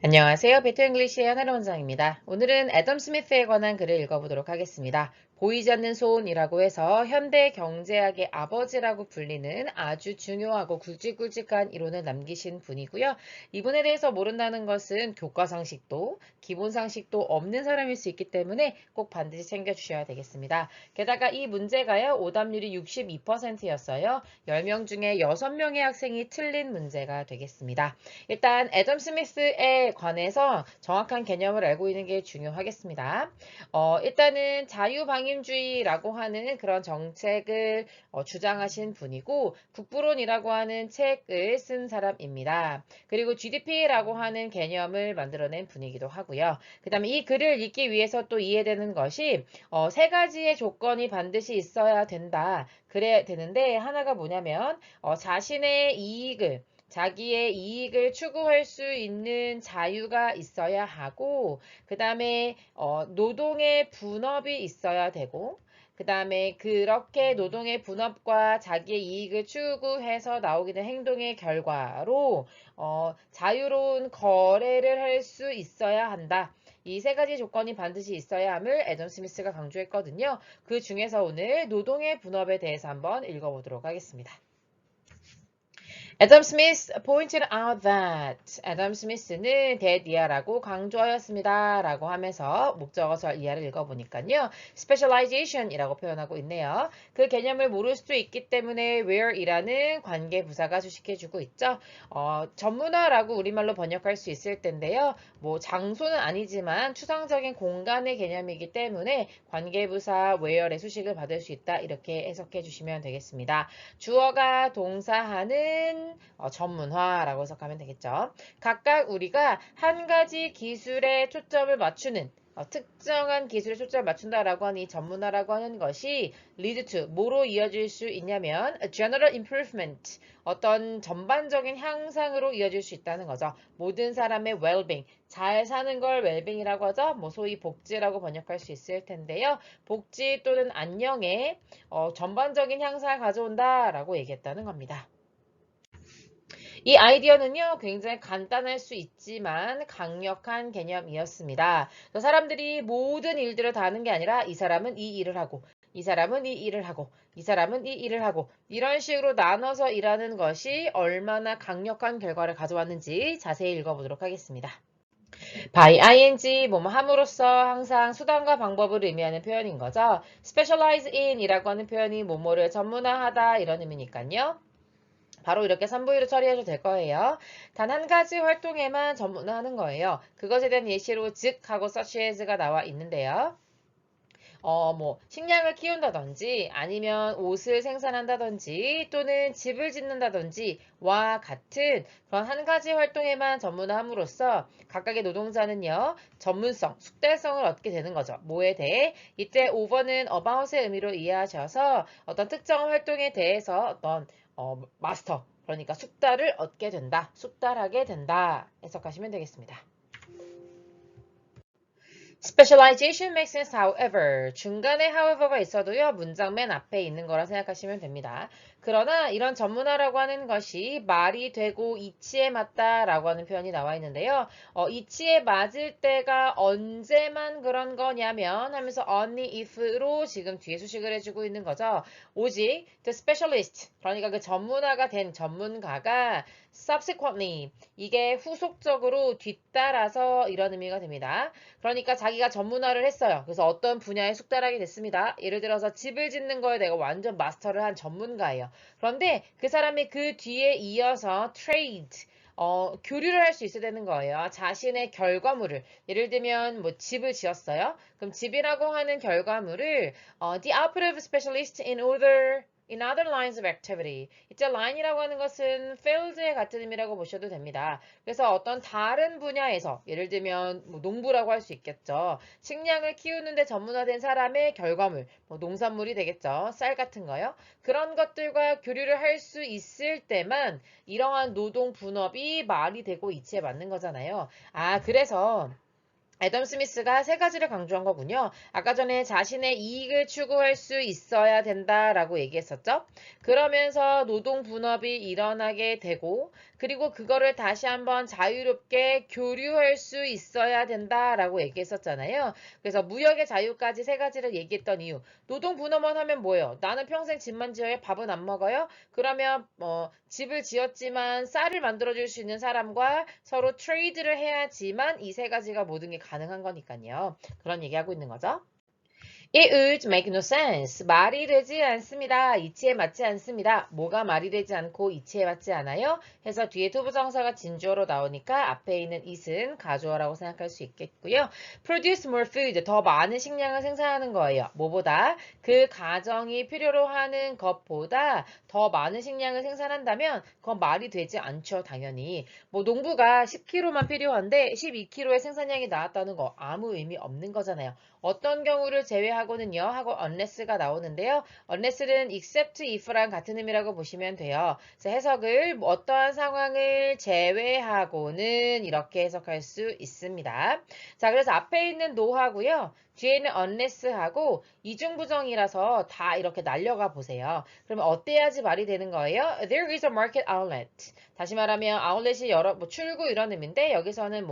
안녕하세요. 베터 잉글리시의 하나로 원장입니다. 오늘은 애덤 스미스에 관한 글을 읽어보도록 하겠습니다. 보이지 않는 손이라고 해서 현대 경제학의 아버지라고 불리는 아주 중요하고 굵직굵직한 이론을 남기신 분이고요. 이분에 대해서 모른다는 것은 교과 상식도 기본 상식도 없는 사람일 수 있기 때문에 꼭 반드시 챙겨주셔야 되겠습니다. 게다가 이 문제가요. 오답률이 62%였어요. 10명 중에 6명의 학생이 틀린 문제가 되겠습니다. 일단 애덤 스미스에 관해서 정확한 개념을 알고 있는 게 중요하겠습니다. 일단은 자유방임주의라고 하는 그런 정책을 주장하신 분이고 국부론이라고 하는 책을 쓴 사람입니다. 그리고 GDP라고 하는 개념을 만들어낸 분이기도 하고요. 그 다음에 이 글을 읽기 위해서 또 이해되는 것이 세 가지의 조건이 반드시 있어야 된다. 그래야 되는데 하나가 뭐냐면 자기의 이익을 추구할 수 있는 자유가 있어야 하고, 그 다음에 노동의 분업이 있어야 되고, 그 다음에 그렇게 노동의 분업과 자기의 이익을 추구해서 나오게 된 행동의 결과로 자유로운 거래를 할 수 있어야 한다. 이 세 가지 조건이 반드시 있어야 함을 애덤 스미스가 강조했거든요. 그 중에서 오늘 노동의 분업에 대해서 한번 읽어보도록 하겠습니다. Adam Smith pointed out that Adam Smith는 that 이하라고 강조하였습니다. 라고 하면서 목적어서 이하를 읽어보니까요. specialization이라고 표현하고 있네요. 그 개념을 모를 수도 있기 때문에 where이라는 관계부사가 주식해주고 있죠. 전문화라고 우리말로 번역할 수 있을 텐데요. 뭐 장소는 아니지만 추상적인 공간의 개념이기 때문에 관계부사 where의 수식을 받을 수 있다. 이렇게 해석해 주시면 되겠습니다. 주어가 동사하는 전문화라고 해석하면 되겠죠. 각각 우리가 한 가지 기술에 초점을 맞추는 특정한 기술에 초점을 맞춘다라고 하는 이 전문화라고 하는 것이 lead to 뭐로 이어질 수 있냐면 a general improvement 어떤 전반적인 향상으로 이어질 수 있다는 거죠. 모든 사람의 well-being 잘 사는 걸 well-being이라고 하죠. 뭐 소위 복지라고 번역할 수 있을 텐데요. 복지 또는 안녕에 전반적인 향상을 가져온다라고 얘기했다는 겁니다. 이 아이디어는요, 굉장히 간단할 수 있지만 강력한 개념이었습니다. 사람들이 모든 일들을 다 하는 게 아니라 이 사람은 이 일을 하고, 이 사람은 이 일을 하고, 이 사람은 이 일을 하고, 이런 식으로 나눠서 일하는 것이 얼마나 강력한 결과를 가져왔는지 자세히 읽어보도록 하겠습니다. by ing 뭐뭐 함으로써 항상 수단과 방법을 의미하는 표현인 거죠. specialize in 이라고 하는 표현이 뭐뭐를 전문화하다 이런 의미니까요. 바로 이렇게 3부위로 처리해도 될 거예요. 단 한 가지 활동에만 전문화하는 거예요. 그것에 대한 예시로 즉 하고 such as가 나와 있는데요. 뭐 식량을 키운다든지 아니면 옷을 생산한다든지 또는 집을 짓는다든지 와 같은 그런 한 가지 활동에만 전문화함으로써 각각의 노동자는요 전문성, 숙달성을 얻게 되는 거죠. 뭐에 대해? 이때 over는 about의 의미로 이해하셔서 어떤 특정 활동에 대해서 어떤 마스터 그러니까 숙달을 얻게 된다, 숙달하게 된다 해석하시면 되겠습니다. Specialization makes sense, however. 중간에 however가 있어도요, 문장 맨 앞에 있는 거라 생각하시면 됩니다. 그러나 이런 전문화라고 하는 것이 말이 되고 이치에 맞다라고 하는 표현이 나와 있는데요. 이치에 맞을 때가 언제만 그런 거냐면 하면서 only if로 지금 뒤에 수식을 해주고 있는 거죠. 오직 the specialist, 그러니까 그 전문화가 된 전문가가 subsequently, 이게 후속적으로 뒤따라서 이런 의미가 됩니다. 그러니까 자기가 전문화를 했어요. 그래서 어떤 분야에 숙달하게 됐습니다. 예를 들어서 집을 짓는 거에 내가 완전 마스터를 한 전문가예요. 그런데 그 사람이 그 뒤에 이어서 trade, 교류를 할 수 있어야 되는 거예요. 자신의 결과물을. 예를 들면 뭐 집을 지었어요. 그럼 집이라고 하는 결과물을 the output of a specialist in other lines of activity. 이제 line이라고 하는 것은 field의 같은 의미라고 보셔도 됩니다. 그래서 어떤 다른 분야에서 예를 들면 뭐 농부라고 할 수 있겠죠. 식량을 키우는데 전문화된 사람의 결과물, 뭐 농산물이 되겠죠. 쌀 같은 거요. 그런 것들과 교류를 할 수 있을 때만 이러한 노동 분업이 말이 되고 이치에 맞는 거잖아요. 그래서 애덤 스미스가 세 가지를 강조한 거군요. 아까 전에 자신의 이익을 추구할 수 있어야 된다라고 얘기했었죠. 그러면서 노동 분업이 일어나게 되고 그리고 그거를 다시 한번 자유롭게 교류할 수 있어야 된다라고 얘기했었잖아요. 그래서 무역의 자유까지 세 가지를 얘기했던 이유. 노동 분업만 하면 뭐예요? 나는 평생 집만 지어요? 밥은 안 먹어요? 그러면 집을 지었지만 쌀을 만들어줄 수 있는 사람과 서로 트레이드를 해야지만 이 세 가지가 모든 게 가능한 거니까요. 그런 얘기하고 있는 거죠. It would make no sense. 말이 되지 않습니다. 이치에 맞지 않습니다. 뭐가 말이 되지 않고 이치에 맞지 않아요? 해서 뒤에 투부정사가 진주어로 나오니까 앞에 있는 it은 가주어라고 생각할 수 있겠고요. Produce more food. 더 많은 식량을 생산하는 거예요. 뭐보다? 그 가정이 필요로 하는 것보다 더 많은 식량을 생산한다면 그건 말이 되지 않죠. 당연히. 뭐 농부가 10kg만 필요한데 12kg의 생산량이 나왔다는 거 아무 의미 없는 거잖아요. 어떤 경우를 제외하고는요 하고 unless가 나오는데요. unless는 except if랑 같은 의미라고 보시면 돼요. 그래서 해석을 어떠한 상황을 제외하고는 이렇게 해석할 수 있습니다. 자, 그래서 앞에 있는 no하고요. 뒤에는 unless하고 이중부정이라서 다 이렇게 날려가 보세요. 그러면 어때야지 말이 되는 거예요? There is a market outlet. 다시 말하면 outlet이 여러 출구 이런 의미인데 여기서는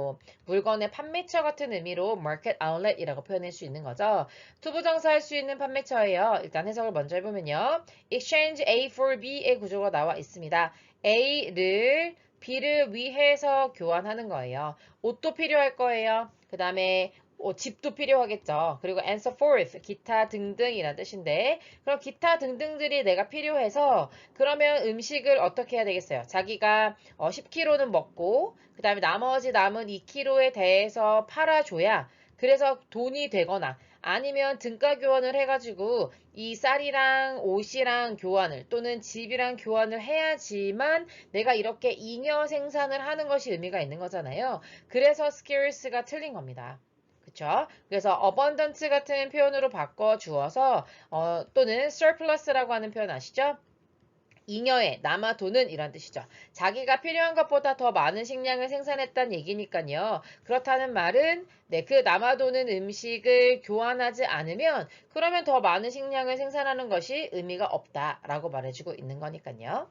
물건의 판매처 같은 의미로 market outlet이라고 표현할 수 있는 거죠. 투부정사 할 수 있는 판매처예요. 일단 해석을 먼저 해보면요. exchange A for B의 구조가 나와 있습니다. A를 B를 위해서 교환하는 거예요. 옷도 필요할 거예요. 그 다음에 집도 필요하겠죠. 그리고 and so forth, 기타 등등이라는 뜻인데 그럼 기타 등등들이 내가 필요해서 그러면 음식을 어떻게 해야 되겠어요? 자기가 10kg는 먹고 그 다음에 나머지 남은 2kg에 대해서 팔아줘야 그래서 돈이 되거나 아니면 등가 교환을 해가지고 이 쌀이랑 옷이랑 교환을 또는 집이랑 교환을 해야지만 내가 이렇게 잉여 생산을 하는 것이 의미가 있는 거잖아요. 그래서 scarce가 틀린 겁니다. 그쵸? 그래서 abundant 같은 표현으로 바꿔 주어서 또는 surplus라고 하는 표현 아시죠? 잉여에 남아도는 이란 뜻이죠. 자기가 필요한 것보다 더 많은 식량을 생산했다는 얘기니까요. 그렇다는 말은 그 남아도는 음식을 교환하지 않으면 그러면 더 많은 식량을 생산하는 것이 의미가 없다라고 말해주고 있는 거니까요.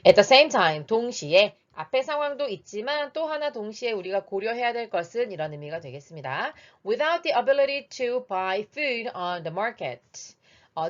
At the same time, 동시에 앞의 상황도 있지만 또 하나 동시에 우리가 고려해야 될 것은 이런 의미가 되겠습니다. Without the ability to buy food on the market.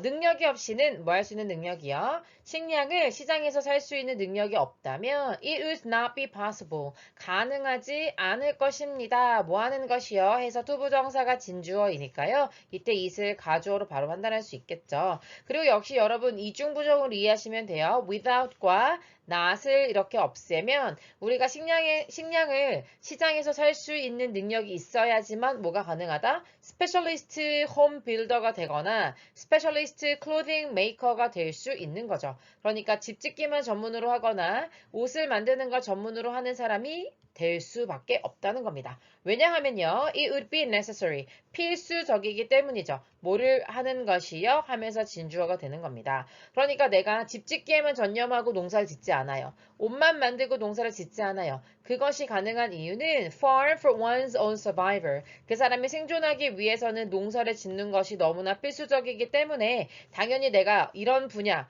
능력이 없이는 뭐 할 수 있는 능력이요? 식량을 시장에서 살 수 있는 능력이 없다면 it would not be possible. 가능하지 않을 것입니다. 뭐 하는 것이요? 해서 투부정사가 진주어이니까요. 이때 it을 가주어로 바로 판단할 수 있겠죠. 그리고 역시 여러분 이중부정으로 이해하시면 돼요. without과 not을 이렇게 없애면 우리가 식량을 시장에서 살 수 있는 능력이 있어야지만 뭐가 가능하다? 스페셜리스트 홈 빌더가 되거나 스페셜리스트 클로딩 메이커가 될 수 있는 거죠. 그러니까 집 짓기만 전문으로 하거나 옷을 만드는 걸 전문으로 하는 사람이 될 수밖에 없다는 겁니다. 왜냐하면요. It would be necessary. 필수적이기 때문이죠. 뭐를 하는 것이요? 하면서 진주어가 되는 겁니다. 그러니까 내가 집 짓기에만 전념하고 농사를 짓지 않아요. 옷만 만들고 농사를 짓지 않아요. 그것이 가능한 이유는 farm for one's own survivor. 그 사람이 생존하기 위해서는 농사를 짓는 것이 너무나 필수적이기 때문에 당연히 내가 이런 분야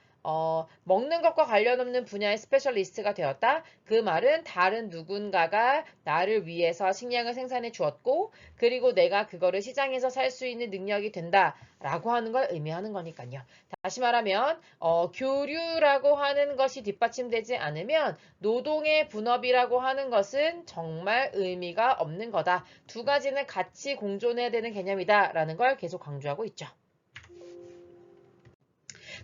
먹는 것과 관련 없는 분야의 스페셜리스트가 되었다. 그 말은 다른 누군가가 나를 위해서 식량을 생산해 주었고 그리고 내가 그거를 시장에서 살 수 있는 능력이 된다. 라고 하는 걸 의미하는 거니까요. 다시 말하면 교류라고 하는 것이 뒷받침되지 않으면 노동의 분업이라고 하는 것은 정말 의미가 없는 거다. 두 가지는 같이 공존해야 되는 개념이다. 라는 걸 계속 강조하고 있죠.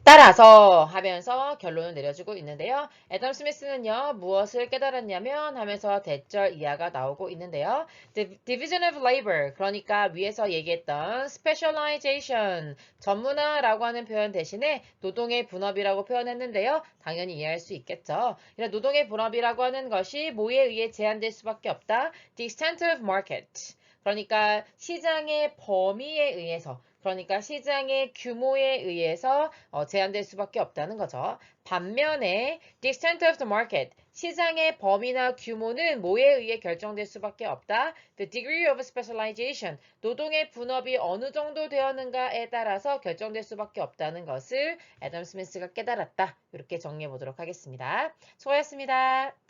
따라서 하면서 결론을 내려주고 있는데요. 애덤 스미스는요. 무엇을 깨달았냐면 하면서 대절 이하가 나오고 있는데요. Division of Labor, 그러니까 위에서 얘기했던 Specialization, 전문화라고 하는 표현 대신에 노동의 분업이라고 표현했는데요. 당연히 이해할 수 있겠죠. 이런 노동의 분업이라고 하는 것이 뭐에 의해 제한될 수밖에 없다. The extent of market. 그러니까 시장의 범위에 의해서 그러니까 시장의 규모에 의해서 제한될 수밖에 없다는 거죠. 반면에 the extent of the market, 시장의 범위나 규모는 뭐에 의해 결정될 수밖에 없다. The degree of specialization, 노동의 분업이 어느 정도 되었는가에 따라서 결정될 수밖에 없다는 것을 애덤 스미스가 깨달았다. 이렇게 정리해 보도록 하겠습니다. 수고하셨습니다.